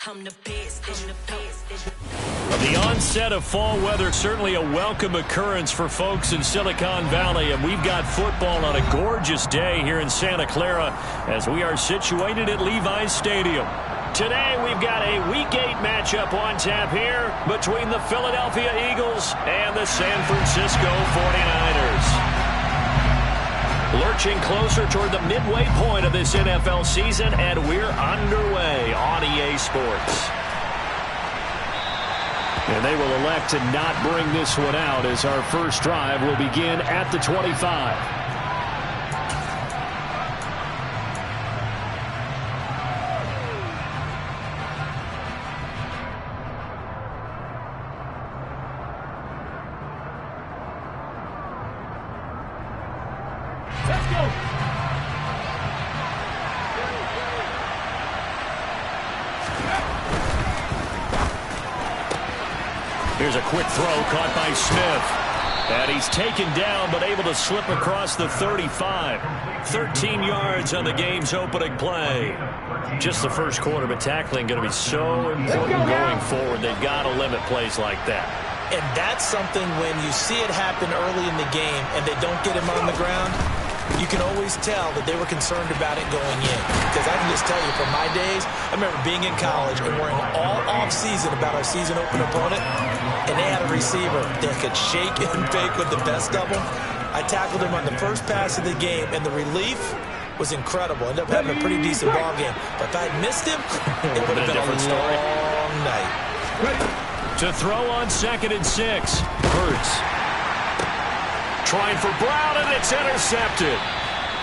The onset of fall weather, certainly a welcome occurrence for folks in Silicon Valley, and we've got football on a gorgeous day here in Santa Clara as we are situated at Levi's Stadium. Today we've got a Week 8 matchup on tap here between the Philadelphia Eagles and the San Francisco 49ers. Lurching closer toward the midway point of this NFL season, and we're underway on EA Sports. And they will elect to not bring this one out as our first drive will begin at the 25. Here's a quick throw caught by Smith. And he's taken down but able to slip across the 35. 13 yards on the game's opening play. Just the first quarter, but tackling going to be so important going forward. They've got to limit plays like that. And that's something when you see it happen early in the game and they don't get him on the ground, you can always tell that they were concerned about it going in. Because I can just tell you from my days, I remember being in college and worrying all off-season about our season open opponent, and they had a receiver that could shake and bake with the best of them. I tackled him on the first pass of the game, and the relief was incredible. Ended up having a pretty decent ball game. But if I had missed him, it would have been a long night. To throw on 2nd and 6. Hurts. Trying for Brown, and it's intercepted.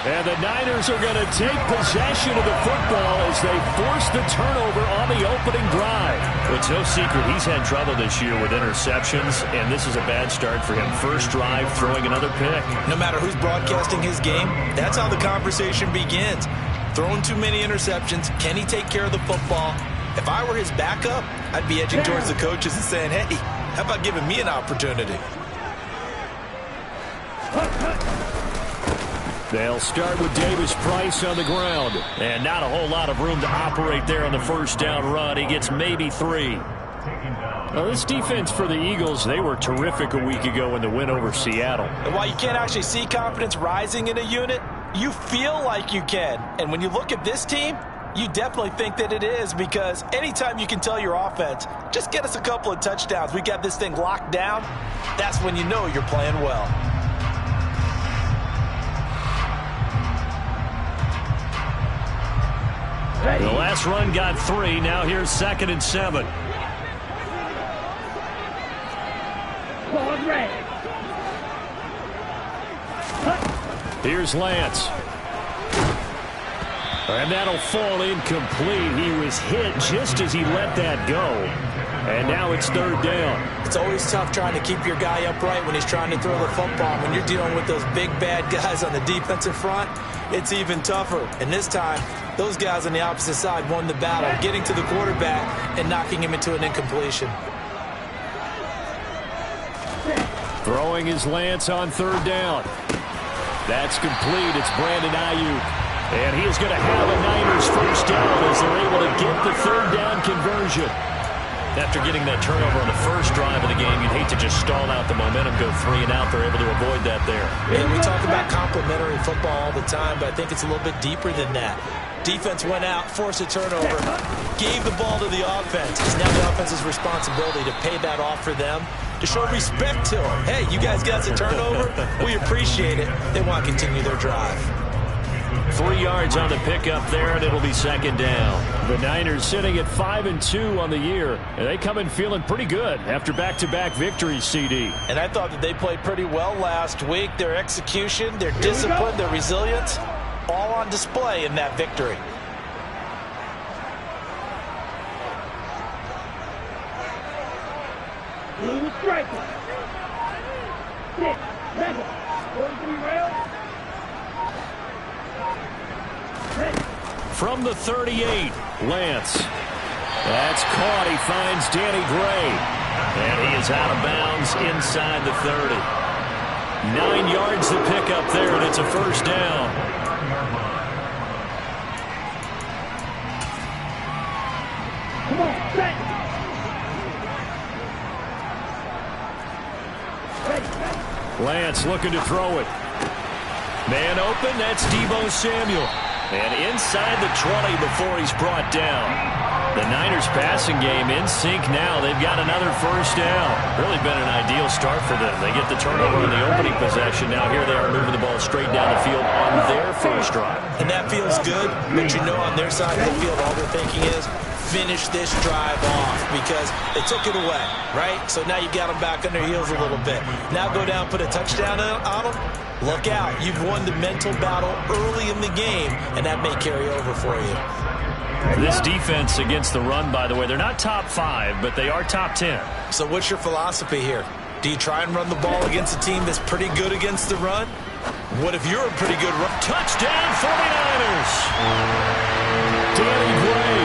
And the Niners are going to take possession of the football as they force the turnover on the opening drive. It's no secret he's had trouble this year with interceptions, and this is a bad start for him. First drive, throwing another pick. No matter who's broadcasting his game, that's how the conversation begins. Throwing too many interceptions, can he take care of the football? If I were his backup, I'd be edging towards the coaches and saying, hey, how about giving me an opportunity? They'll start with Davis Price on the ground. And not a whole lot of room to operate there on the first down run. He gets maybe 3. Well, this defense for the Eagles, they were terrific a week ago in the win over Seattle. And while you can't actually see confidence rising in a unit, you feel like you can. And when you look at this team, you definitely think that it is, because anytime you can tell your offense, just get us a couple of touchdowns, we got this thing locked down, that's when you know you're playing well. The last run got 3. Now here's 2nd and 7. Here's Lance. And that'll fall incomplete. He was hit just as he let that go. And now it's 3rd down. It's always tough trying to keep your guy upright when he's trying to throw the football. When you're dealing with those big bad guys on the defensive front, it's even tougher. And this time, those guys on the opposite side won the battle, getting to the quarterback and knocking him into an incompletion. Throwing his Lance on 3rd down. That's complete. It's Brandon Ayuk. And he is going to have a Niners first down as they're able to get the 3rd down conversion. After getting that turnover on the first drive of the game, you'd hate to just stall out the momentum, go 3 and out. They're able to avoid that there. And we talk about complementary football all the time, but I think it's a little bit deeper than that. Defense went out, forced a turnover, gave the ball to the offense. It's now the offense's responsibility to pay that off for them, to show respect to them. Hey, you guys got the turnover. We appreciate it. They want to continue their drive. 3 yards on the pickup there, and it'll be 2nd down. The Niners sitting at 5-2 on the year, and they come in feeling pretty good after back-to-back victories, CD. And I thought that they played pretty well last week. Their execution, their discipline, their resilience, all on display in that victory. From the 38, Lance. That's caught. He finds Danny Gray. And he is out of bounds inside the 30. 9 yards to pick up there, and it's a first down. Come on. Lance looking to throw it. Man open, that's Deebo Samuel. And inside the 20 before he's brought down. The Niners passing game in sync now. They've got another first down. Really been an ideal start for them. They get the turnover in the opening possession. Now here they are moving the ball straight down the field on their first drive. And that feels good, but you know on their side of the field all they're thinking is finish this drive off because they took it away, right? So now you got them back on their heels a little bit. Now go down, put a touchdown on them. Look out. You've won the mental battle early in the game, and that may carry over for you. This defense against the run, by the way, they're not top 5, but they are top 10. So what's your philosophy here? Do you try and run the ball against a team that's pretty good against the run? What if you're a pretty good run? Touchdown 49ers! Danny Gray,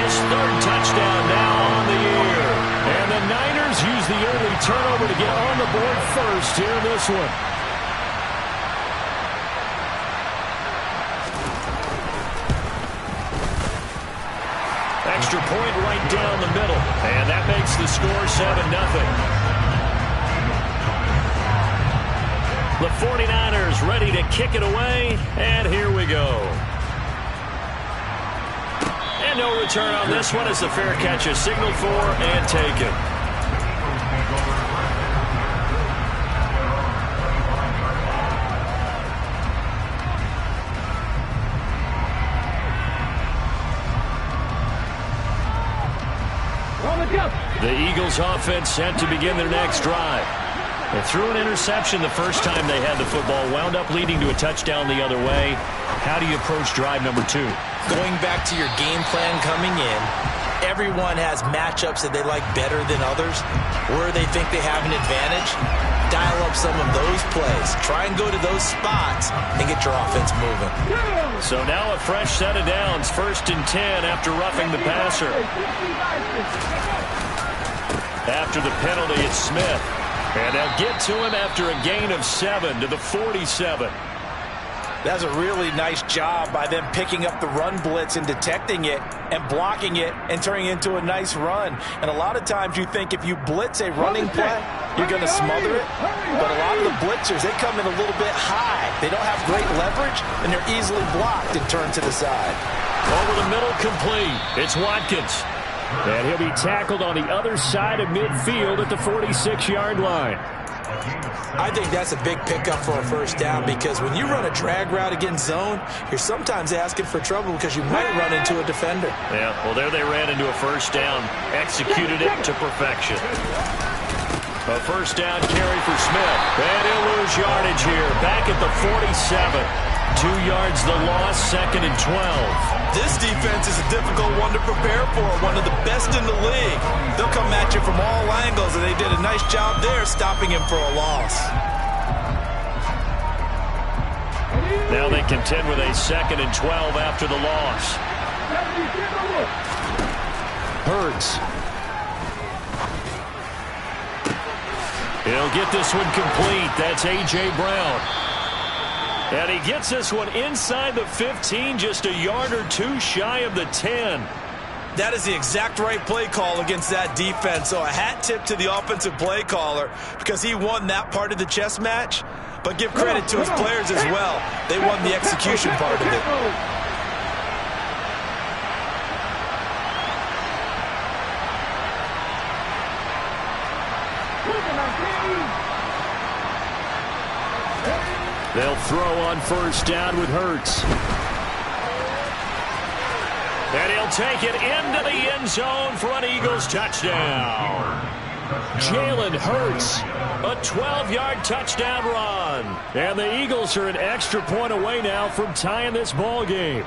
his third touchdown now on the year. And the Niners use the early turnover to get on the board first here in this one. Extra point right down the middle. And that makes the score 7-0. The 49ers ready to kick it away. And here we go. And no return on this one as the fair catch is signaled for and taken. The Eagles offense set to begin their next drive. They threw an interception the first time they had the football, wound up leading to a touchdown the other way. How do you approach drive number 2? Going back to your game plan coming in, everyone has matchups that they like better than others. Where they think they have an advantage, dial up some of those plays. Try and go to those spots and get your offense moving. So now a fresh set of downs, 1st and 10 after roughing the passer. After the penalty, it's Smith. And they'll get to him after a gain of 7 to the 47. That's a really nice job by them picking up the run blitz and detecting it and blocking it and turning it into a nice run. And a lot of times you think if you blitz a running play, you're going to smother it. But a lot of the blitzers, they come in a little bit high. They don't have great leverage, and they're easily blocked and turned to the side. Over the middle, complete. It's Watkins. And he'll be tackled on the other side of midfield at the 46-yard line. I think that's a big pickup for a first down because when you run a drag route against zone, you're sometimes asking for trouble because you might run into a defender. Yeah, well, there they ran into a first down, executed it to perfection. A first down carry for Smith. And he'll lose yardage here, back at the 47. 2 yards the loss, 2nd and 12. This defense is a difficult one to prepare for, one of the best in the league. They'll come at you from all angles, and they did a nice job there stopping him for a loss. Now they contend with a 2nd and 12 after the loss. Hurts. He'll get this one complete. That's A.J. Brown. And he gets this one inside the 15, just a yard or 2 shy of the 10. That is the exact right play call against that defense. So a hat tip to the offensive play caller because he won that part of the chess match. But give credit to his players as well. They won the execution part of it. They'll throw on first down with Hurts. And he'll take it into the end zone for an Eagles touchdown. Jalen Hurts, a 12-yard touchdown run. And the Eagles are an extra point away now from tying this ball game.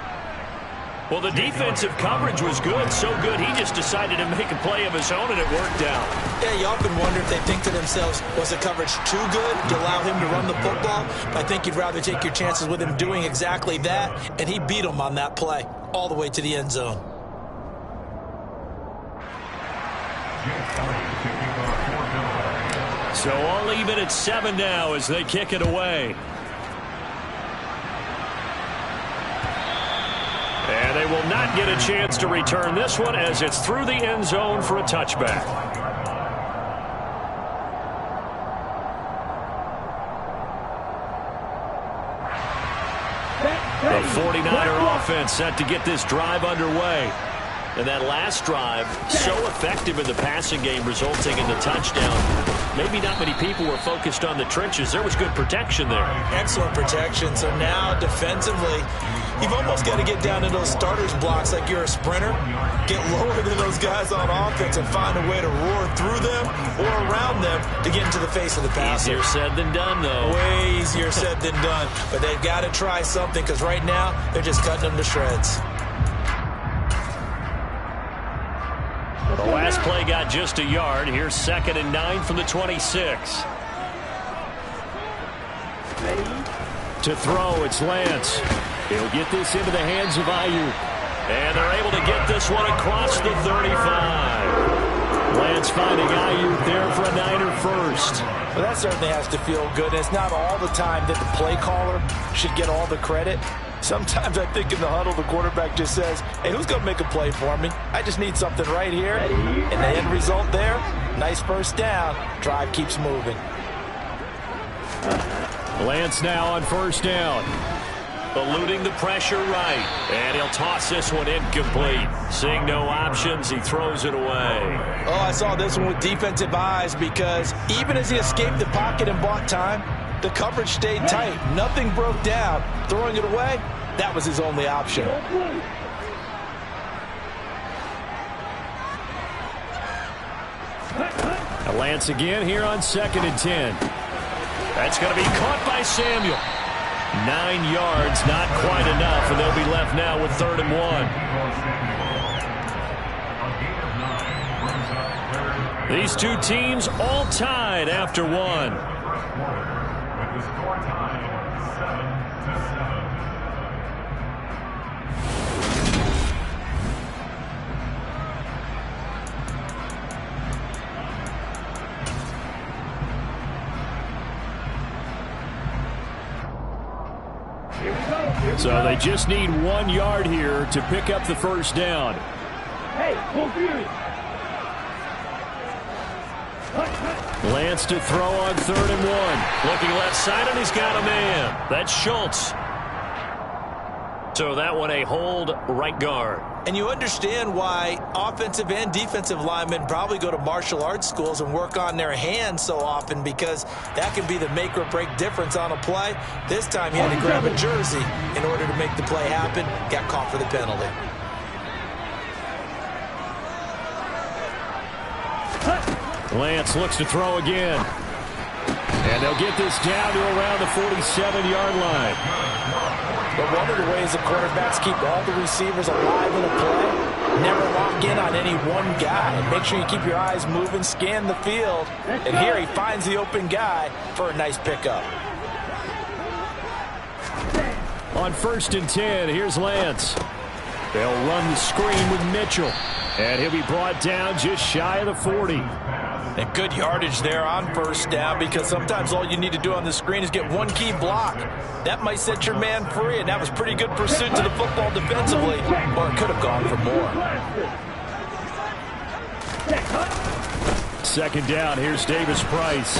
Well, the defensive coverage was good, so good he just decided to make a play of his own, and it worked out. Yeah, you often wonder if they think to themselves, was the coverage too good to allow him to run the football? I think you'd rather take your chances with him doing exactly that, and he beat him on that play all the way to the end zone. So all even at 7 now as they kick it away. And they will not get a chance to return this one as it's through the end zone for a touchback. The 49er offense set to get this drive underway. And that last drive, so effective in the passing game, resulting in the touchdown. Maybe not many people were focused on the trenches. There was good protection there. Excellent protection. So now, defensively, you've almost got to get down to those starters blocks like you're a sprinter. Get lower than those guys on offense and find a way to roar through them or around them to get into the face of the passer. Easier said than done, though. Way easier said than done. But they've got to try something because right now, they're just cutting them to shreds. The last play got just a yard. Here's 2nd and 9 from the 26. To throw, it's Lance. He'll get this into the hands of Ayuk. And they're able to get this one across the 35. Lance finding Ayuk there for a Niner first. Well, that certainly has to feel good. And it's not all the time that the play caller should get all the credit. Sometimes I think in the huddle, the quarterback just says, hey, who's going to make a play for me? I just need something right here. And the end result there, nice first down. Drive keeps moving. Lance now on first down. Eluding the pressure right. And he'll toss this one incomplete. Seeing no options, he throws it away. Oh, I saw this one with defensive eyes because even as he escaped the pocket and bought time, the coverage stayed tight. Nothing broke down. Throwing it away, that was his only option. Lance again here on 2nd and 10. That's going to be caught by Samuel. 9 yards, not quite enough, and they'll be left now with 3rd and 1. These two teams all tied after one. So they just need 1 yard here to pick up the first down. Lance to throw on 3rd and 1. Looking left side, and he's got a man. That's Schultz. So that one a hold right guard. And you understand why offensive and defensive linemen probably go to martial arts schools and work on their hands so often, because that can be the make or break difference on a play. This time he had to grab a jersey in order to make the play happen. Got caught for the penalty. Lance looks to throw again. And they'll get this down to around the 47-yard line. But one of the ways the quarterbacks keep all the receivers alive in a play, never lock in on any one guy. And make sure you keep your eyes moving, scan the field. And here he finds the open guy for a nice pickup. On 1st and 10, here's Lance. They'll run the screen with Mitchell. And he'll be brought down just shy of the 40. And good yardage there on first down, because sometimes all you need to do on the screen is get one key block. That might set your man free, and that was pretty good pursuit to the football defensively, or it could have gone for more. 2nd down, here's Davis Price.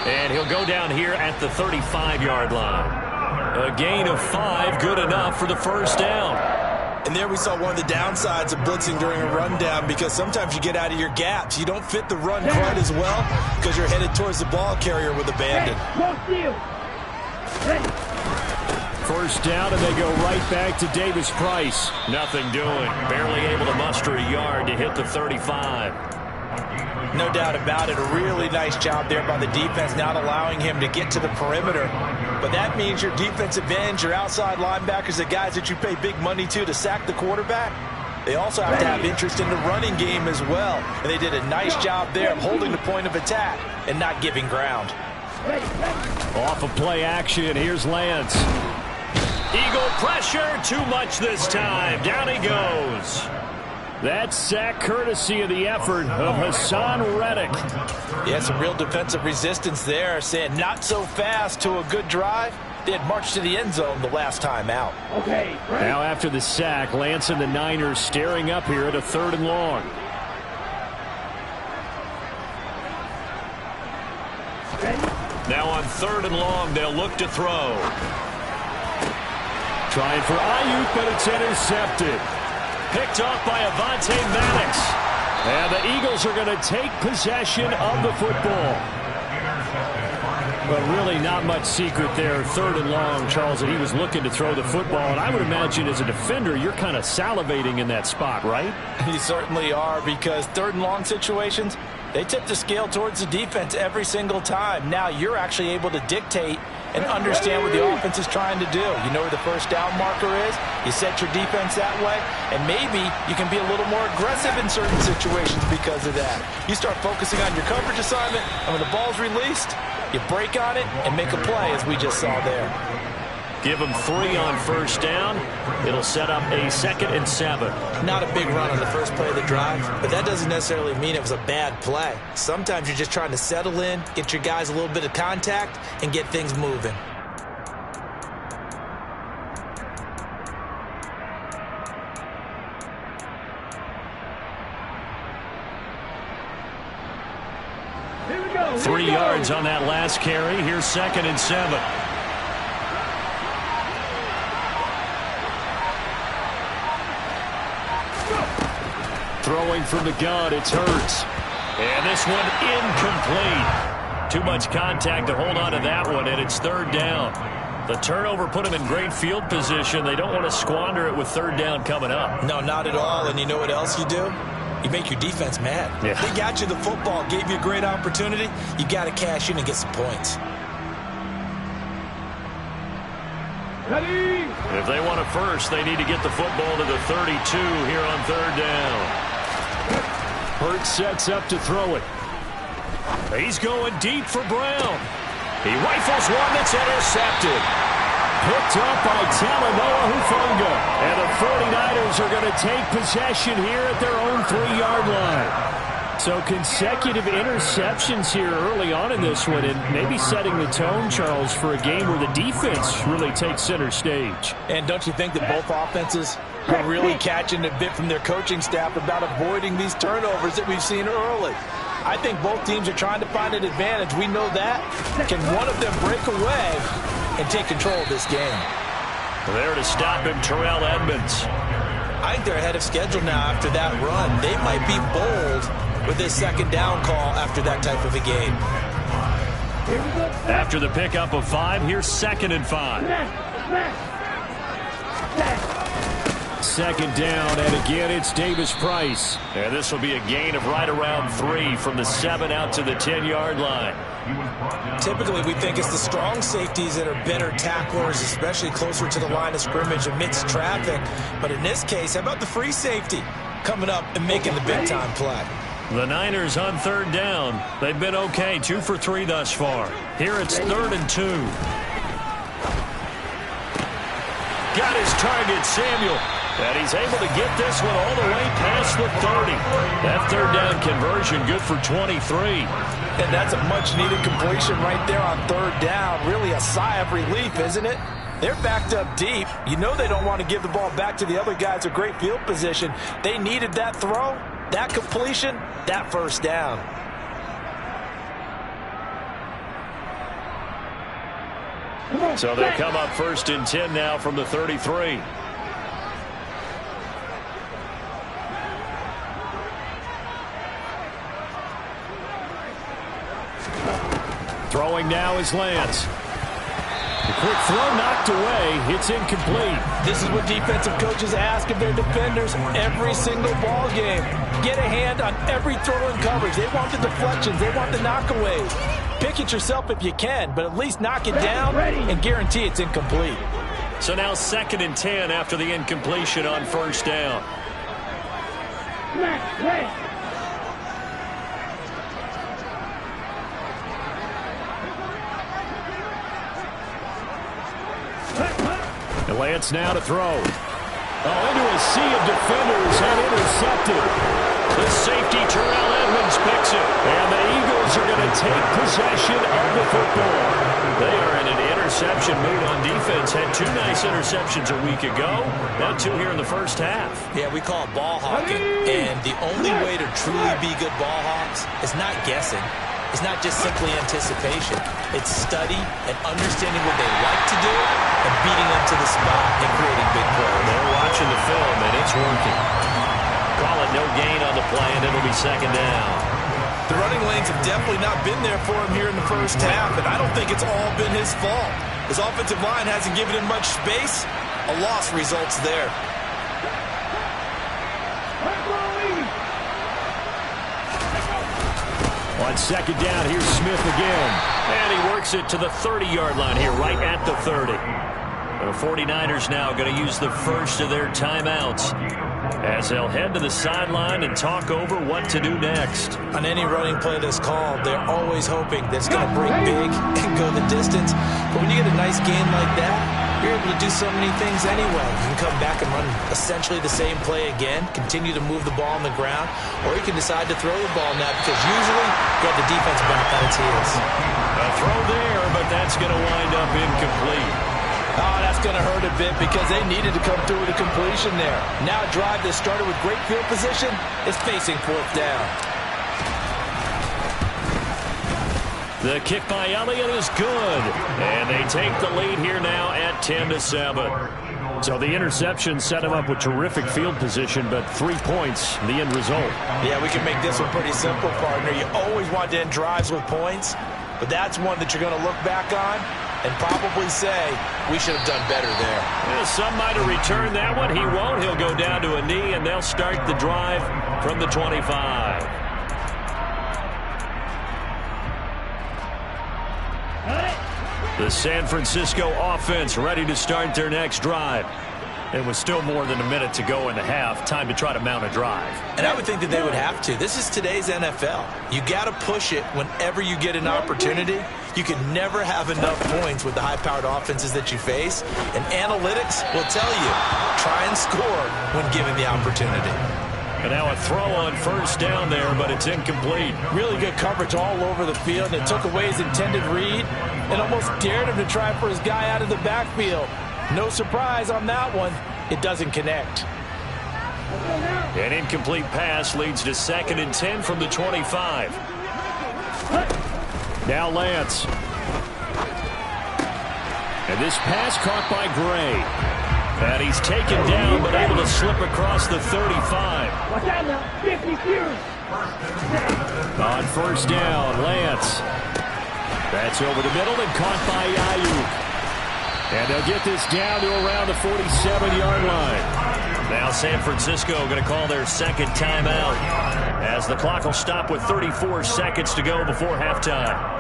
And he'll go down here at the 35-yard line. A gain of 5, good enough for the first down. And there we saw one of the downsides of blitzing during a rundown, because sometimes you get out of your gaps. You don't fit the run quite as well because you're headed towards the ball carrier with abandon. First down, and they go right back to Davis Price. Nothing doing. Barely able to muster a yard to hit the 35. No doubt about it. A really nice job there by the defense, not allowing him to get to the perimeter. But that means your defensive ends, your outside linebackers, the guys that you pay big money to sack the quarterback, they also have to have interest in the running game as well. And they did a nice job there of holding the point of attack and not giving ground. Off of play action, here's Lance. Eagle pressure, too much this time. Down he goes. That sack courtesy of the effort of Hassan Reddick. Yeah, some real defensive resistance there, saying not so fast to a good drive. They had marched to the end zone the last time out. Okay. Now after the sack, Lance and the Niners staring up here at a 3rd and long. Now on 3rd and long, they'll look to throw. Trying for Ayuk, but it's intercepted. Picked off by Avonte Maddox. And the Eagles are going to take possession of the football. But really not much secret there. 3rd and long, Charles, and he was looking to throw the football. And I would imagine as a defender, you're kind of salivating in that spot, right? You certainly are, because 3rd and long situations, they tip the scale towards the defense every single time. Now you're actually able to dictate and understand what the offense is trying to do. You know where the first down marker is. You set your defense that way, and maybe you can be a little more aggressive in certain situations because of that. You start focusing on your coverage assignment, and when the ball's released, you break on it and make a play, as we just saw there. Give them 3 on first down. It'll set up a 2nd and 7. Not a big run on the first play of the drive, but that doesn't necessarily mean it was a bad play. Sometimes you're just trying to settle in, get your guys a little bit of contact, and get things moving. Here we go. 3 yards on that last carry. Here's 2nd and 7. Throwing from the gun, it's Hurts. And this one incomplete. Too much contact to hold on to that one, and it's 3rd down. The turnover put them in great field position. They don't want to squander it with 3rd down coming up. No, not at all. And you know what else you do? You make your defense mad. Yeah. They got you the football, gave you a great opportunity. You got to cash in and get some points. Ready. If they want a first, they need to get the football to the 32 here on 3rd down. Hurts sets up to throw it. He's going deep for Brown. He rifles one that's intercepted. Picked up by Talanoa Hufanga. And the 49ers are going to take possession here at their own 3-yard line. So consecutive interceptions here early on in this one, and maybe setting the tone, Charles, for a game where the defense really takes center stage. And don't you think that both offenses are really catching a bit from their coaching staff about avoiding these turnovers that we've seen early? I think both teams are trying to find an advantage. We know that. Can one of them break away and take control of this game? There to stop him, Terrell Edmonds. I think they're ahead of schedule now after that run. They might be bold with this 2nd down call after that type of a game. After the pickup of 5, here's 2nd and 5. 2nd down, and again it's Davis Price. And this will be a gain of right around 3 from the 7 out to the 10-yard line. Typically, we think it's the strong safeties that are better tacklers, especially closer to the line of scrimmage amidst traffic. But in this case, how about the free safety coming up and making the big-time play? The Niners on 3rd down. They've been okay, 2 for 3 thus far. Here it's 3rd and 2. Got his target, Samuel. And he's able to get this one all the way past the 30. That 3rd down conversion good for 23. And that's a much-needed completion right there on 3rd down. Really a sigh of relief, isn't it? They're backed up deep. You know they don't want to give the ball back to the other guys with great field position. They needed that throw, that completion, that 1st down. So they come up 1st and 10 now from the 33. Throwing now is Lance. The quick throw knocked away. It's incomplete. This is what defensive coaches ask of their defenders every single ball game. Get a hand on every throw and coverage. They want the deflections. They want the knockaways. Pick it yourself if you can, but at least knock it down and guarantee it's incomplete. So now 2nd and 10 after the incompletion on 1st down. And Lance now to throw. Oh, into a sea of defenders and intercepted. The safety, Terrell Edmonds, picks it. And the Eagles are going to take possession of the football. They are in an interception mood on defense. Had 2 nice interceptions a week ago. Now 2 here in the first half. Yeah, we call it ball hawking. And the only way to truly be good ball hawks is not guessing. is not just simply anticipation. It's study and understanding what they like to do and beating them to the spot and creating big plays. They're watching the film, and it's working. Call it no gain on the play, and it'll be second down. The running lanes have definitely not been there for him here in the first half, and I don't think it's all been his fault. His offensive line hasn't given him much space. A loss results there. On second down, here's Smith again. And he works it to the 30-yard line here, right at the 30. The 49ers now going to use the first of their timeouts as they'll head to the sideline and talk over what to do next. On any running play that's called, they're always hoping that it's going to break big and go the distance. But when you get a nice gain like that, you're able to do so many things anyway. You can come back and run essentially the same play again, continue to move the ball on the ground, or you can decide to throw the ball now because usually you have the defense back on its heels. A throw there, but that's going to wind up incomplete. Oh, that's going to hurt a bit because they needed to come through with a completion there. Now a drive that started with great field position is facing fourth down. The kick by Elliott is good. And they take the lead here now at 10-7. So the interception set him up with terrific field position, but 3 points, the end result. Yeah, we can make this one pretty simple, partner. You always want to end drives with points, but that's one that you're going to look back on and probably say, we should have done better there. Yeah, some might have returned that one. He won't. He'll go down to a knee, and they'll start the drive from the 25. The San Francisco offense ready to start their next drive. It was still more than a minute to go in the half. Time to try to mount a drive. And I would think that they would have to. This is today's NFL. You got to push it whenever you get an opportunity. You can never have enough points with the high-powered offenses that you face. And analytics will tell you, try and score when given the opportunity. And now a throw on first down there, but it's incomplete. Really good coverage all over the field, and it took away his intended read and almost dared him to try for his guy out of the backfield. No surprise on that one. It doesn't connect. An incomplete pass leads to 2nd and 10 from the 25. Now Lance. And this pass caught by Gray. And he's taken down, but able to slip across the 35. Watch out now. 50 fewer. On first down, Lance. That's over the middle and caught by Ayuk. And they'll get this down to around the 47-yard line. Now San Francisco going to call their second timeout as the clock will stop with 34 seconds to go before halftime.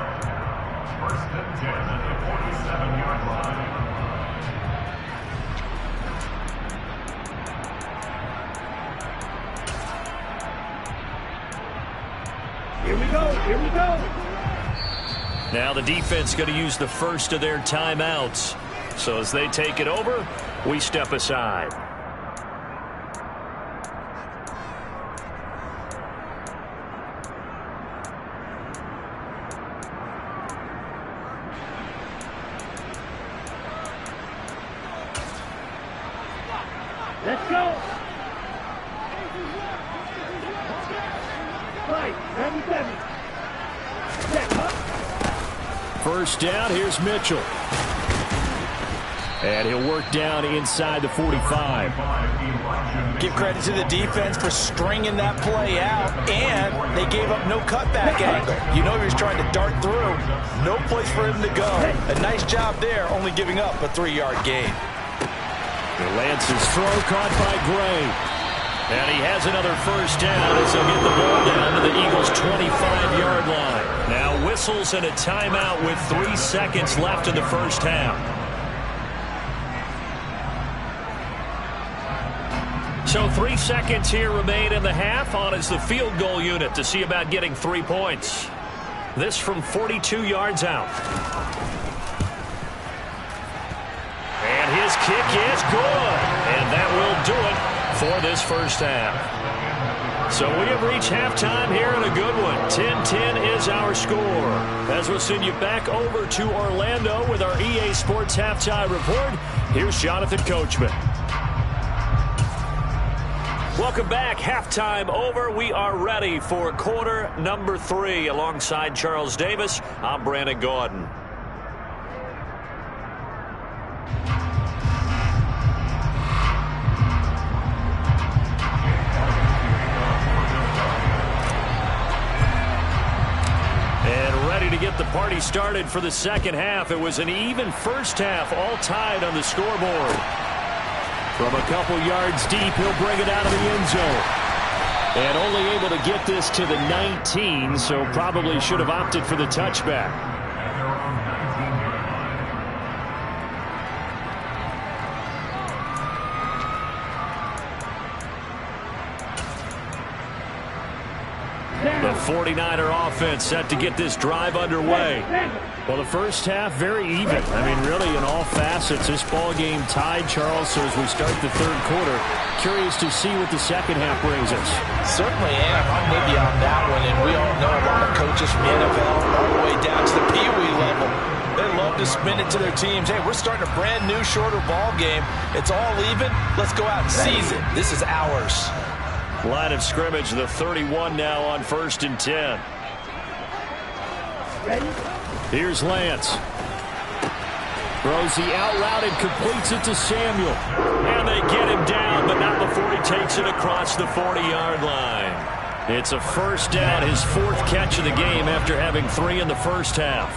Here we go. Here we go. Now the defense going to use the first of their timeouts. So as they take it over, we step aside. Let's go. Right, 97. Set, huh? First down, here's Mitchell. And he'll work down inside the 45. Give credit to the defense for stringing that play out, and they gave up no cutback angle. You know he was trying to dart through. No place for him to go. A nice job there, only giving up a 3-yard gain. Lance's throw caught by Gray. And he has another first down as he'll get the ball down to the Eagles' 25-yard line. Now whistles and a timeout with 3 seconds left in the first half. So 3 seconds here remain in the half. On is the field goal unit to see about getting 3 points. This from 42 yards out. And his kick is good. And that will do it for this first half. So we have reached halftime here in a good one. 10-10 is our score. As we'll send you back over to Orlando with our EA Sports Halftime Report, here's Jonathan Coachman. Welcome back. Halftime over. We are ready for quarter number 3. Alongside Charles Davis, I'm Brandon Gaudin. And ready to get the party started for the second half. It was an even first half, all tied on the scoreboard. From a couple yards deep, he'll bring it out of the end zone. And only able to get this to the 19, so probably should have opted for the touchback. The 49er offense set to get this drive underway. Well, the first half, very even. I mean, really, in all facets, this ball game tied, Charles. So as we start the third quarter, curious to see what the second half brings us. Certainly am. I'm with you on that one. And we all know a lot of coaches from the NFL all the way down to the Pee-wee level. They love to spin it to their teams. Hey, we're starting a brand new, shorter ball game. It's all even. Let's go out and seize it. This is ours. Line of scrimmage, the 31 now on 1st and 10. Ready? Here's Lance. Throws the out route and completes it to Samuel. And they get him down, but not before he takes it across the 40-yard line. It's a first down, his 4th catch of the game after having 3 in the first half.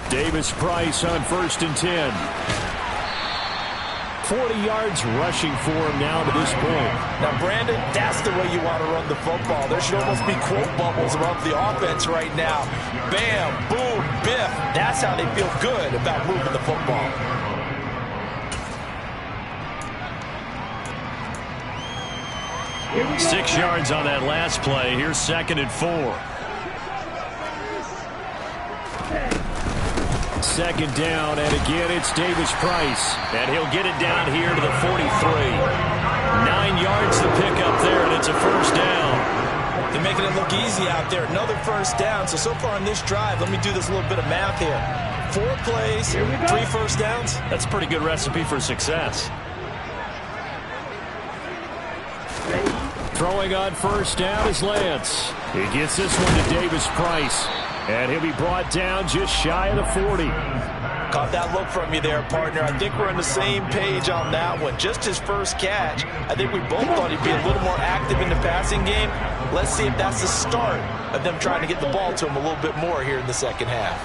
Davis Price on 1st and 10. 40 yards rushing for him now to this point. Now, Brandon, that's the way you want to run the football. There should almost be quote bubbles above the offense right now. Bam, boom, biff. That's how they feel good about moving the football. Go. 6 yards on that last play. Here's 2nd and 4. 2nd down, and again it's Davis Price. And he'll get it down here to the 43. 9 yards to pick up there, and it's a first down. They're making it look easy out there. Another first down. So far on this drive, let me do this little bit of math here. 4 plays, 3 first downs. That's a pretty good recipe for success. Throwing on first down is Lance. He gets this one to Davis Price. And he'll be brought down just shy of the 40. Caught that look from you there, partner. I think we're on the same page on that one. Just his first catch. I think we both thought he'd be a little more active in the passing game. Let's see if that's the start of them trying to get the ball to him a little bit more here in the second half.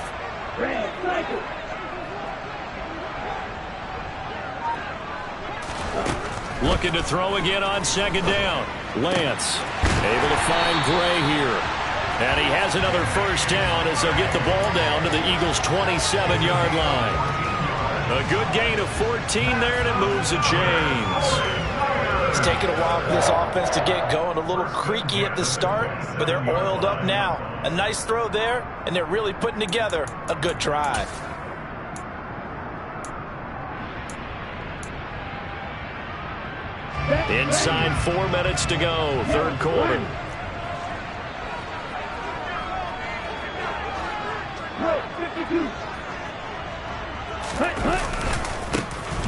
Looking to throw again on 2nd down. Lance able to find Gray here. And he has another first down as they'll get the ball down to the Eagles' 27-yard line. A good gain of 14 there, and it moves the chains. It's taken a while for this offense to get going. A little creaky at the start, but they're oiled up now. A nice throw there, and they're really putting together a good drive. Inside 4 minutes to go, third quarter.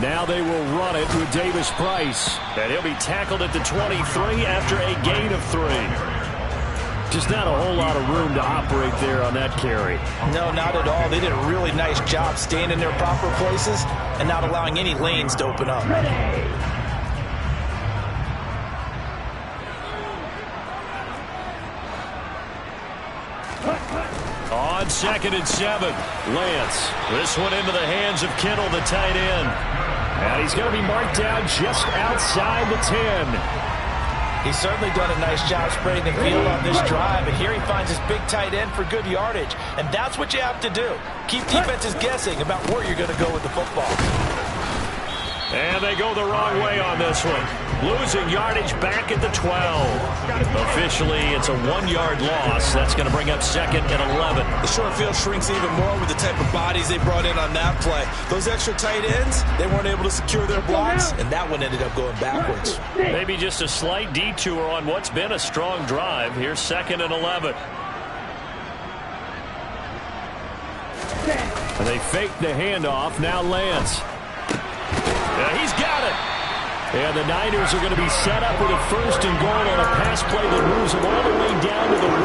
Now they will run it with Davis Price. And he'll be tackled at the 23 after a gain of 3. Just not a whole lot of room to operate there on that carry. No, not at all. They did a really nice job staying in their proper places and not allowing any lanes to open up. On 2nd and 7, Lance. This one into the hands of Kittle, the tight end. And he's going to be marked down just outside the 10. He's certainly done a nice job spreading the field on this drive, and here he finds his big tight end for good yardage. And that's what you have to do. Keep defenses guessing about where you're going to go with the football. And they go the wrong way on this one. Losing yardage back at the 12. Officially, it's a 1-yard loss. That's going to bring up 2nd and 11. The short field shrinks even more with the type of bodies they brought in on that play. Those extra tight ends, they weren't able to secure their blocks, and that one ended up going backwards. Maybe just a slight detour on what's been a strong drive. Here's 2nd and 11. And they fake the handoff. Now Lance. He's got it. And the Niners are going to be set up with a 1st and goal on a pass play that moves them all the way down to the 1.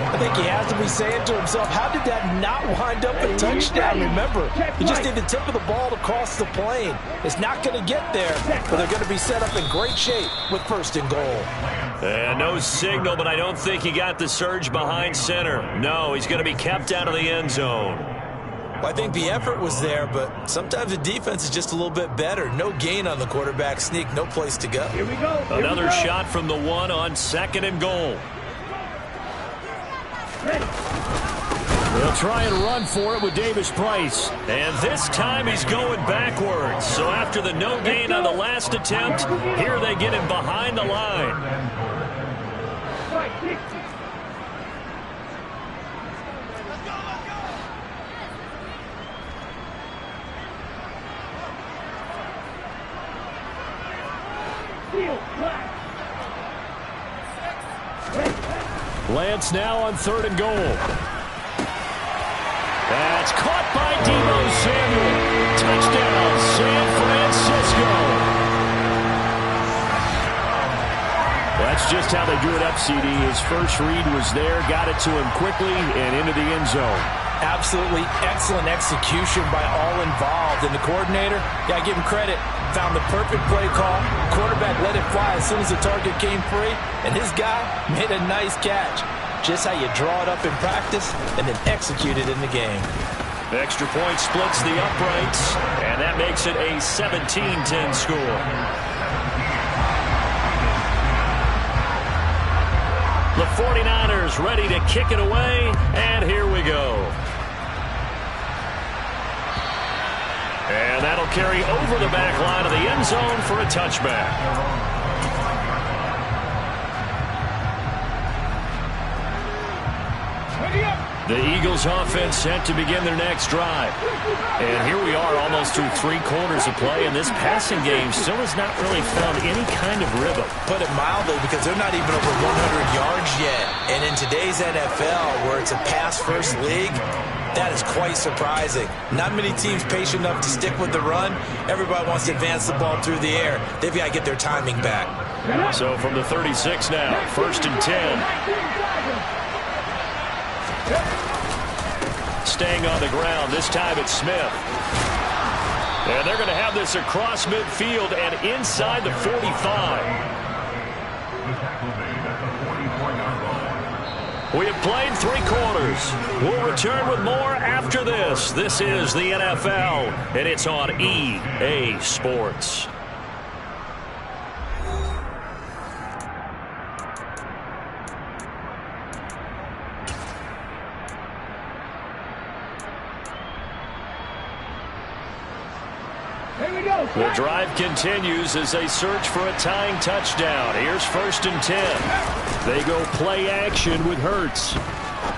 I think he has to be saying to himself, how did that not wind up a touchdown? Remember, he just did the tip of the ball to cross the plane. It's not going to get there, but they're going to be set up in great shape with 1st and goal. And no signal, but I don't think he got the surge behind center. No, he's going to be kept out of the end zone. Well, I think the effort was there, but sometimes the defense is just a little bit better. No gain on the quarterback sneak, no place to go. Here we go. Another shot from the 1 on 2nd and goal. They'll try and run for it with Davis Price. And this time he's going backwards. So after the no gain on the last attempt, here they get him behind the line. Lance now on 3rd and goal. That's caught by Deebo Samuel. Touchdown, San Francisco. That's just how they drew it up, CD. His first read was there, got it to him quickly, and into the end zone. Absolutely excellent execution by all involved. And the coordinator, yeah, give him credit, found the perfect play call. Quarterback let it fly as soon as the target came free, and his guy made a nice catch. Just how you draw it up in practice and then execute it in the game. The extra point splits the uprights, and that makes it a 17-10 score. The 49ers ready to kick it away, and here we go. And that'll carry over the back line of the end zone for a touchback. The Eagles offense set to begin their next drive. And here we are almost through 3 quarters of play, and this passing game still has not really found any kind of rhythm. Put it mildly, because they're not even over 100 yards yet. And in today's NFL, where it's a pass-first league, that is quite surprising. Not many teams patient enough to stick with the run. Everybody wants to advance the ball through the air. They've got to get their timing back. So from the 36 now, 1st and 10. Staying on the ground, this time it's Smith. And they're going to have this across midfield and inside the 45. We have played 3 quarters. We'll return with more after this. This is the NFL, and it's on EA Sports. The drive continues as they search for a tying touchdown. Here's 1st and 10. They go play action with Hurts.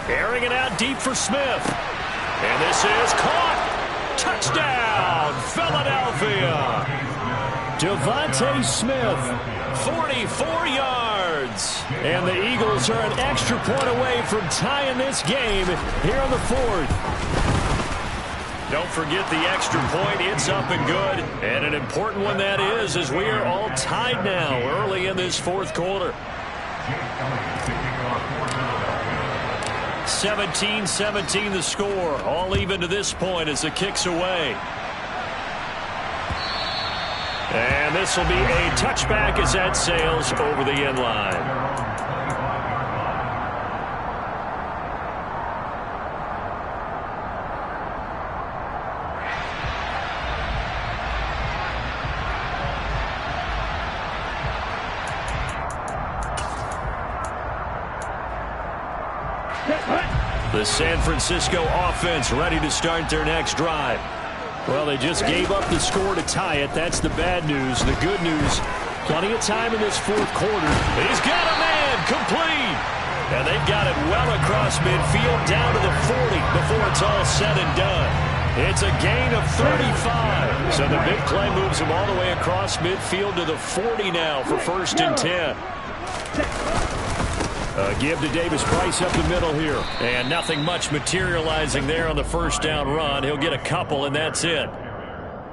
Airing it out deep for Smith. And this is caught. Touchdown, Philadelphia. Devontae Smith, 44 yards. And the Eagles are an extra point away from tying this game here in the 4th. Don't forget the extra point. It's up and good. And an important one that is, as we are all tied now early in this 4th quarter. 17-17 the score. All even to this point as the kick's away. And this will be a touchback as that sails over the end line. The San Francisco offense ready to start their next drive. Well, they just gave up the score to tie it. That's the bad news. The good news, plenty of time in this 4th quarter. He's got a man complete. And they've got it well across midfield down to the 40 before it's all said and done. It's a gain of 35. So the big play moves him all the way across midfield to the 40 now for 1st and 10. Give to Davis Price up the middle here. And nothing much materializing there on the 1st down run. He'll get a couple, and that's it.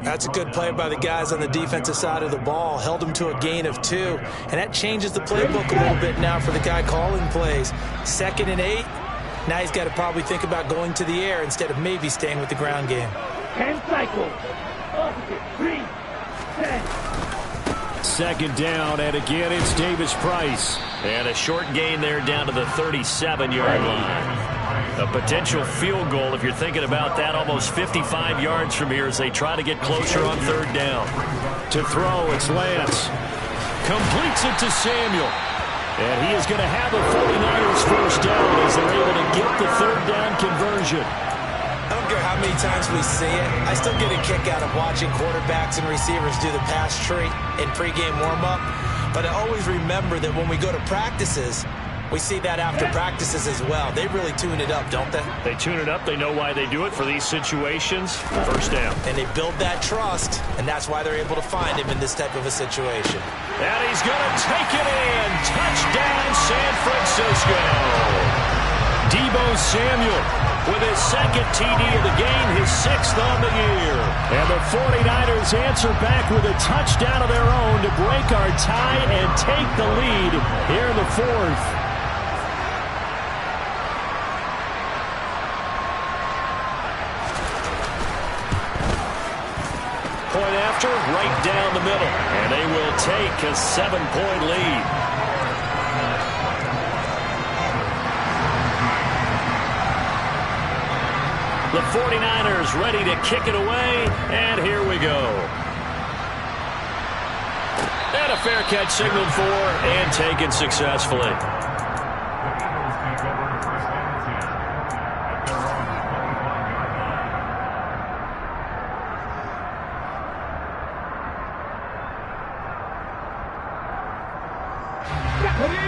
That's a good play by the guys on the defensive side of the ball. Held them to a gain of 2. And that changes the playbook a little bit now for the guy calling plays. 2nd and 8. Now he's got to probably think about going to the air instead of maybe staying with the ground game. 10 cycles. Opposite. 3. 10. 2nd down, and again it's Davis Price. And a short gain there down to the 37-yard line. A potential field goal, if you're thinking about that, almost 55 yards from here as they try to get closer on 3rd down. To throw, it's Lance. Completes it to Samuel. And he is going to have the 49ers first down as they're able to get the 3rd down conversion. I don't care how many times we see it. I still get a kick out of watching quarterbacks and receivers do the pass tree in pregame warm-up. But I always remember that when we go to practices, we see that after practices as well. They really tune it up, don't they? They tune it up. They know why they do it for these situations. First down. And they build that trust, and that's why they're able to find him in this type of a situation. And he's going to take it in. Touchdown, San Francisco. Deebo Samuel with his 2nd TD of the game, his 6th on the year. And the 49ers answer back with a touchdown of their own to break our tie and take the lead here in the 4th. Point after, right down the middle. And they will take a 7-point lead. The 49ers ready to kick it away, and here we go. And a fair catch signaled for and taken successfully.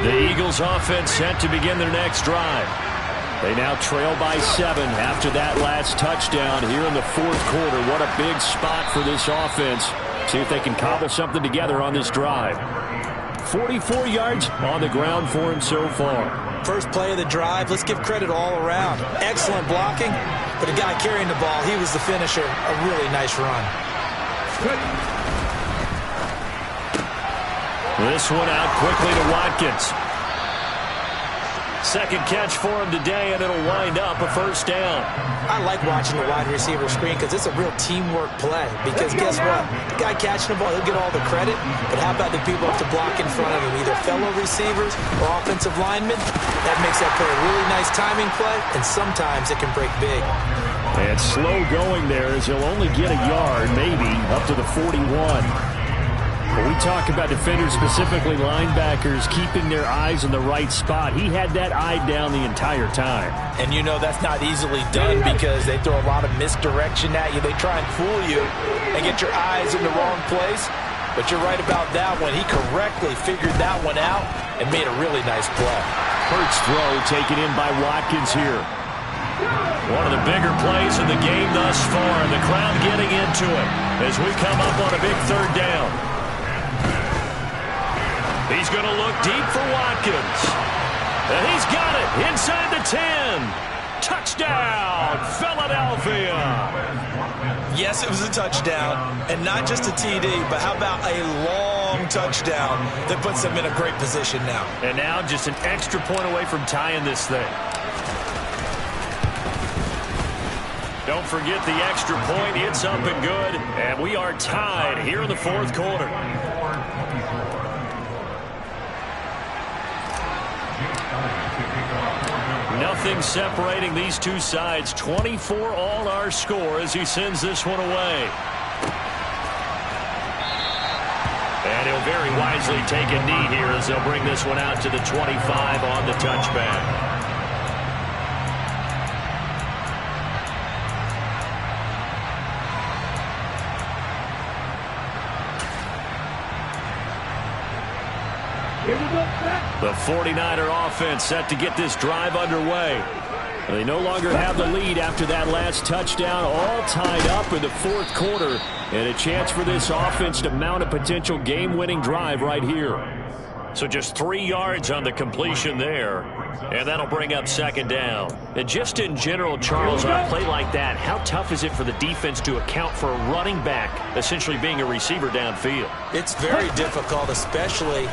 The Eagles offense set to begin their next drive. They now trail by 7 after that last touchdown here in the 4th quarter. What a big spot for this offense. See if they can cobble something together on this drive. 44 yards on the ground for him so far. First play of the drive, let's give credit all around. Excellent blocking, but the guy carrying the ball, he was the finisher. A really nice run. This one out quickly to Watkins. 2nd catch for him today, and it'll wind up a first down. I like watching the wide receiver screen because it's a real teamwork play. Because guess what? The guy catching the ball, he'll get all the credit. But how about the people up to block in front of him, either fellow receivers or offensive linemen? That makes that play a really nice timing play, and sometimes it can break big. And slow going there as he'll only get a yard, maybe, up to the 41. When we talk about defenders, specifically linebackers, keeping their eyes in the right spot, he had that eye down the entire time. And you know that's not easily done because they throw a lot of misdirection at you. They try and fool you and get your eyes in the wrong place. But you're right about that one. He correctly figured that one out and made a really nice play. Hurts throw taken in by Watkins here. One of the bigger plays in the game thus far. The crowd getting into it as we come up on a big 3rd down. He's going to look deep for Watkins. And he's got it inside the 10. Touchdown, Philadelphia. Yes, it was a touchdown, and not just a TD, but how about a long touchdown that puts them in a great position now. And now just an extra point away from tying this thing. Don't forget the extra point. It's up and good, and we are tied here in the 4th quarter. Nothing separating these two sides. 24 all our score as he sends this one away. And he'll very wisely take a knee here as they'll bring this one out to the 25 on the touchback. The 49er offense set to get this drive underway. They no longer have the lead after that last touchdown, all tied up in the 4th quarter, and a chance for this offense to mount a potential game-winning drive right here. So just 3 yards on the completion there. And that'll bring up second down. And just in general, Charles, on a play like that, how tough is it for the defense to account for a running back essentially being a receiver downfield? It's very difficult, especially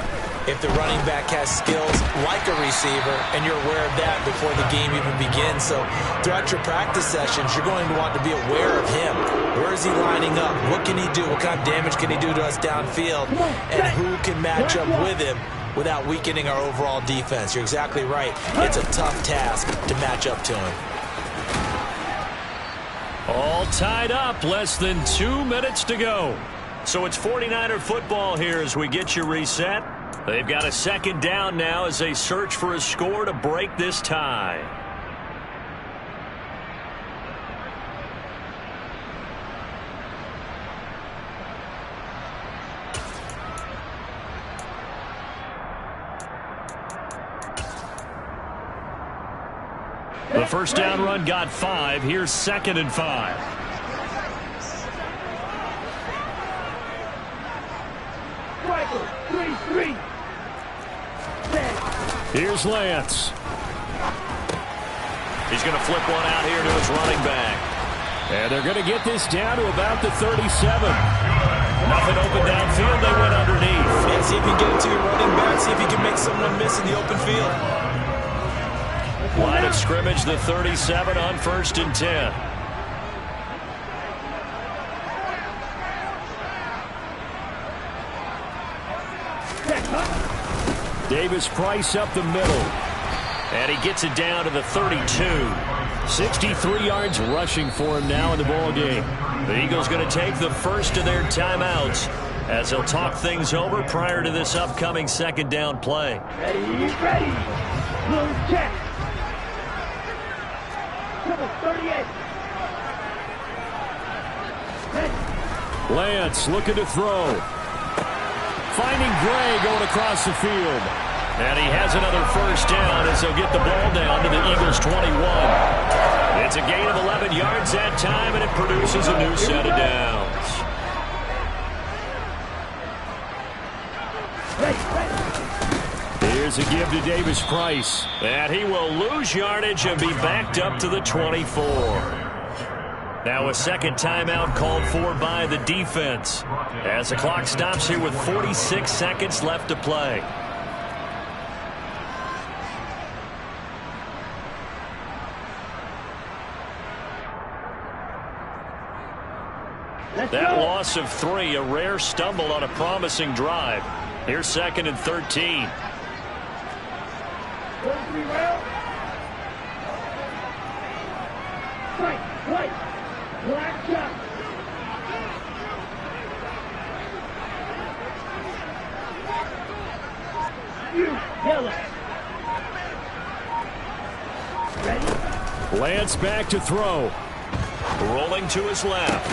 if the running back has skills like a receiver, and you're aware of that before the game even begins. So throughout your practice sessions, you're going to want to be aware of him. Where is he lining up? What can he do? What kind of damage can he do to us downfield? And who can match up with him without weakening our overall defense? You're exactly right. It's a tough task to match up to him. All tied up, less than 2 minutes to go. So it's 49er football here as we get you reset. They've got a second down now as they search for a score to break this tie. The first down run got 5. Here's 2nd and 5. Here's Lance. He's going to flip one out here to his running back. And they're going to get this down to about the 37. Nothing open downfield. They went underneath. Yeah, see if you can get it to your running back. See if you can make someone miss in the open field. Line of scrimmage, the 37 on 1st and 10. Davis Price up the middle. And he gets it down to the 32. 63 yards rushing for him now in the ball game. The Eagles going to take the first of their timeouts as they'll talk things over prior to this upcoming second down play. Ready, ready. Blue check. 38. Lance looking to throw. Finding Gray going across the field. And he has another first down as they'll get the ball down to the Eagles' 21. It's a gain of 11 yards that time, and it produces a new set of downs. Here's a give to Davis Price. And he will lose yardage and be backed up to the 24. Now a second timeout called for by the defense as the clock stops here with 46 seconds left to play. That loss of 3, a rare stumble on a promising drive. Here's 2nd and 13. Black shot. Yellow. Ready? Lance back to throw. Rolling to his left.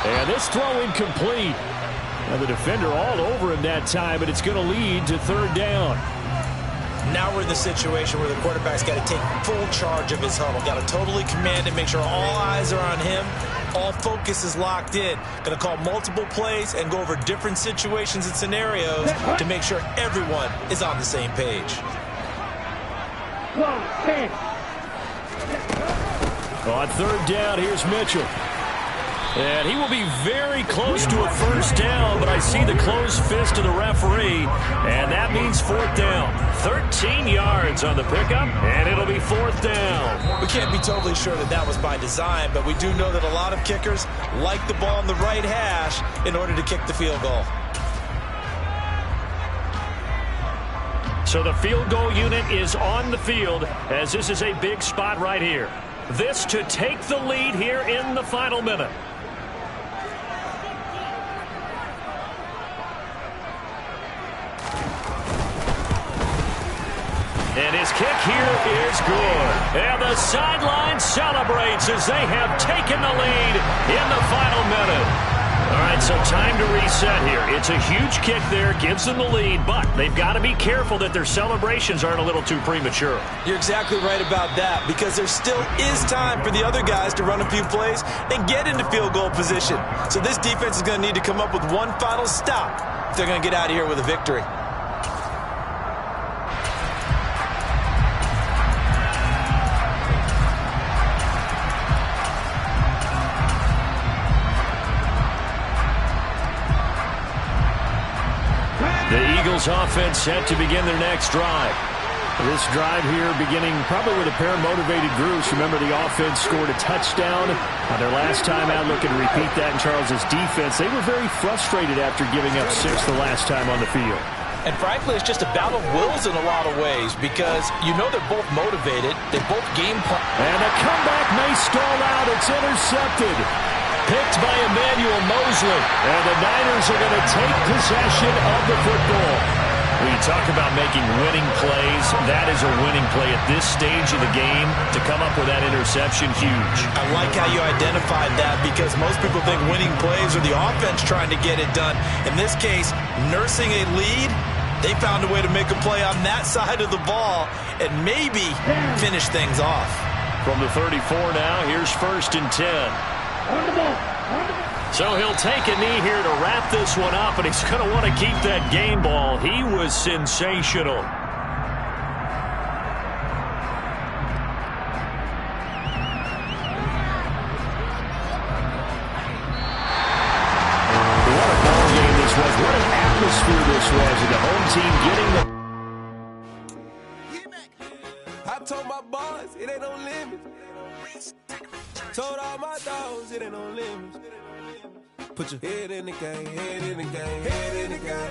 And this throw incomplete. And the defender all over him that time, but it's going to lead to 3rd down. Now we're in the situation where the quarterback's got to take full charge of his huddle. Got to totally command and make sure all eyes are on him. All focus is locked in. Going to call multiple plays and go over different situations and scenarios to make sure everyone is on the same page. On 3rd down, here's Mitchell. And he will be very close to a first down, but I see the closed fist of the referee, and that means 4th down. 13 yards on the pickup, and it'll be 4th down. We can't be totally sure that that was by design, but we do know that a lot of kickers like the ball on the right hash in order to kick the field goal. So the field goal unit is on the field as this is a big spot right here. This to take the lead here in the final minute. And his kick here is good. And the sideline celebrates as they have taken the lead in the final minute. All right, so time to reset here. It's a huge kick there, gives them the lead, but they've got to be careful that their celebrations aren't a little too premature. You're exactly right about that, because there still is time for the other guys to run a few plays and get into field goal position. So this defense is going to need to come up with one final stop if they're going to get out of here with a victory. The Eagles offense set to begin their next drive. This drive here beginning probably with a pair of motivated groups. Remember, the offense scored a touchdown on their last time out, looking to repeat that in Charles's defense. They were very frustrated after giving up 6 the last time on the field. And frankly, it's just a battle of wills in a lot of ways because you know they're both motivated. They both game plan. And the comeback may stall out. It's intercepted. Picked by Emmanuel Mosley. And the Niners are going to take possession of the football. When you talk about making winning plays, that is a winning play at this stage of the game. To come up with that interception, huge. I like how you identified that because most people think winning plays are the offense trying to get it done. In this case, nursing a lead, they found a way to make a play on that side of the ball and maybe finish things off. From the 34 now, here's 1st and 10. On the ball. So he'll take a knee here to wrap this one up, and he's going to want to keep that game ball. He was sensational. What a ball game this was. What an atmosphere this was. And the home team getting the... I told my boys, it ain't no limits. Told all my dogs, it ain't no limits. Put your head in the game, head in the game, head in the game.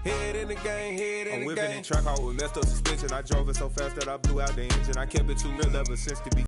Head in the game, head in the game. I'm whipping the track out with messed up suspension. I drove it so fast that I blew out the engine. I kept it too real ever since the beginning.